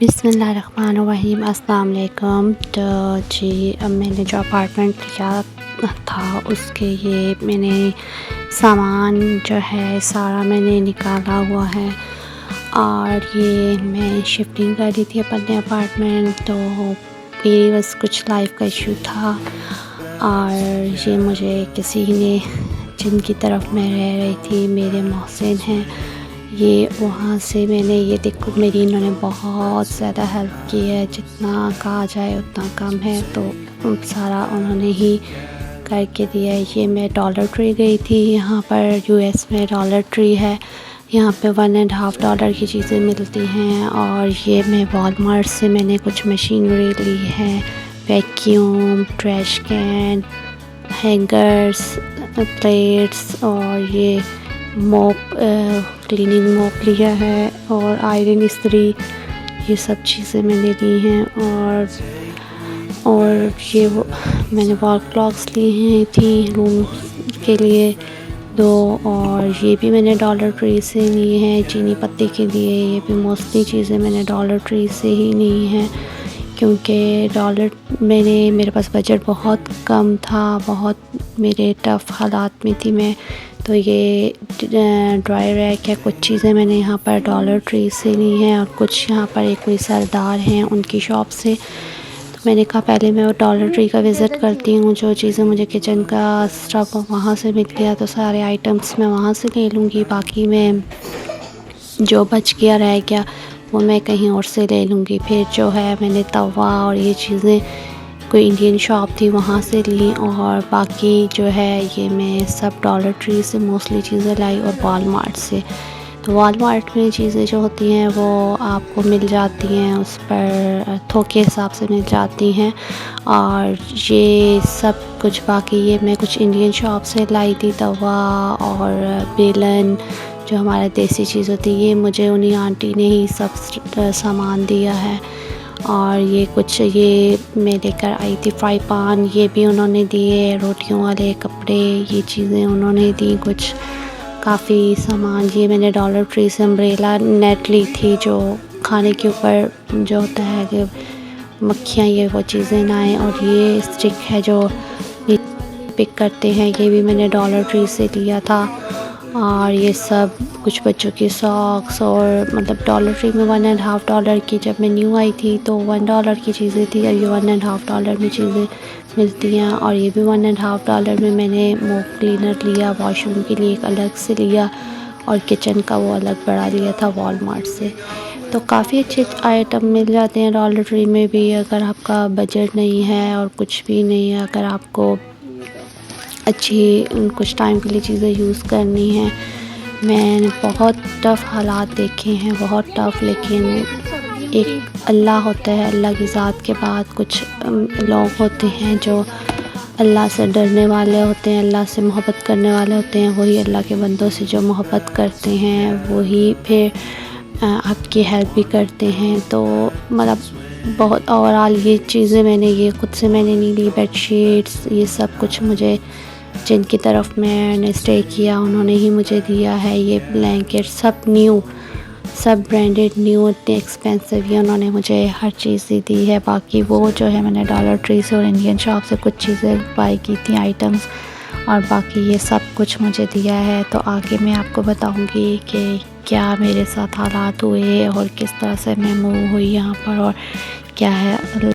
बिस्मिल्लाहिर्रहमानिर्रहीम, अस्सलाम वालेकुम। तो जी, अब मैंने जो अपार्टमेंट लिया था उसके ये मैंने सामान जो है सारा मैंने निकाला हुआ है और ये मैं शिफ्टिंग कर रही थी अपने अपार्टमेंट। तो मेरी बस कुछ लाइफ का इशू था और ये मुझे किसी ने जिनकी तरफ मैं रह रही थी, मेरे मोहसिन हैं ये, वहाँ से मैंने ये देखो मेरी इन्होंने बहुत ज़्यादा हेल्प की है, जितना कहा जाए उतना कम है। तो सारा उन्होंने ही करके दिया है। ये मैं डॉलर ट्री गई थी, यहाँ पर यूएस में डॉलर ट्री है, यहाँ पे $1.5 की चीज़ें मिलती हैं। और ये मैं वॉलमार्ट से मैंने कुछ मशीनरी ली है, vacuum, trash can, hangers, plates और ये मॉप, क्लीनिंग मॉप लिया है और आयरन इस्त्री, ये सब चीज़ें मैंने ली हैं। और ये वो मैंने वॉल क्लॉक्स ली हैं थी रूम के लिए 2, और ये भी मैंने डॉलर ट्री से ली हैं चीनी पत्ती के लिए। ये भी मोस्टली चीज़ें मैंने डॉलर ट्री से ही ली हैं, क्योंकि मेरे पास बजट बहुत कम था, बहुत मेरे टफ़ हालात में थी मैं। तो ये ड्राई रैक है, कुछ चीज़ें मैंने यहाँ पर डॉलर ट्री से ली हैं और कुछ यहाँ पर एक कोई सरदार हैं उनकी शॉप से। तो मैंने कहा पहले मैं वो डॉलर ट्री का विज़िट करती हूँ, जो चीज़ें मुझे किचन का स्टफ़ वहाँ से मिल गया तो सारे आइटम्स मैं वहाँ से ले लूँगी, बाकी मैं जो बच गया रह गया वो मैं कहीं और से ले लूँगी। फिर जो है मैंने तवा और ये चीज़ें कोई इंडियन शॉप थी वहाँ से ली, और बाकी जो है ये मैं सब डॉलर ट्री से मोस्टली चीज़ें लाई और वॉलमार्ट से। तो वॉलमार्ट में चीज़ें जो होती हैं वो आपको मिल जाती हैं, उस पर थोक के हिसाब से मिल जाती हैं। और ये सब कुछ बाकी ये मैं कुछ इंडियन शॉप से लाई थी, तवा और बेलन जो हमारा देसी चीज़ होती है, ये मुझे उन्हीं आंटी ने ही सब सामान दिया है। और ये कुछ ये मैं लेकर आई थी फ्राई पान, ये भी उन्होंने दिए, रोटियों वाले कपड़े, ये चीज़ें उन्होंने दी कुछ काफ़ी सामान। ये मैंने डॉलर ट्री से अम्ब्रेला नेट ली थी, जो खाने के ऊपर जो होता है कि मक्खियाँ ये वो चीज़ें ना आए। और ये स्टिक है जो पिक करते हैं, ये भी मैंने डॉलर ट्री से लिया था। और ये सब कुछ बच्चों की सॉक्स, और मतलब डॉलर ट्री में $1.5 की, जब मैं न्यू आई थी तो $1 की चीज़ें थी और ये $1.5 में चीज़ें मिलती हैं। और ये भी $1.5 में मैंने मोप क्लीनर लिया, वॉशरूम के लिए एक अलग से लिया और किचन का वो अलग बड़ा लिया था वॉलमार्ट से। तो काफ़ी अच्छे आइटम मिल जाते हैं डॉलर ट्री में भी, अगर आपका बजट नहीं है और कुछ भी नहीं है, अगर आपको अच्छी कुछ टाइम के लिए चीज़ें यूज़ करनी है। मैंने बहुत टफ़ हालात देखे हैं, बहुत टफ़, लेकिन एक अल्लाह होता है, अल्लाह की ज़ात के बाद कुछ लोग होते हैं जो अल्लाह से डरने वाले होते हैं, अल्लाह से मोहब्बत करने वाले होते हैं। वही अल्लाह के बंदों से जो मोहब्बत करते हैं वही फिर आपकी हेल्प भी करते हैं। तो मतलब बहुत ओवरऑल ये चीज़ें मैंने ये खुद से मैंने नहीं ली, बेडशीट्स ये सब कुछ मुझे जिनकी तरफ मैंने स्टे किया उन्होंने ही मुझे दिया है। ये ब्लैंकेट सब न्यू, सब ब्रांडेड न्यू, इतने एक्सपेंसिव, ये उन्होंने मुझे हर चीज़ दी है। बाकी वो जो है मैंने डॉलर ट्री से और इंडियन शॉप से कुछ चीज़ें बाई की थी आइटम्स, और बाकी ये सब कुछ मुझे दिया है। तो आगे मैं आपको बताऊंगी कि क्या मेरे साथ हालात हुए और किस तरह से मैं मूव हुई यहाँ पर और क्या है।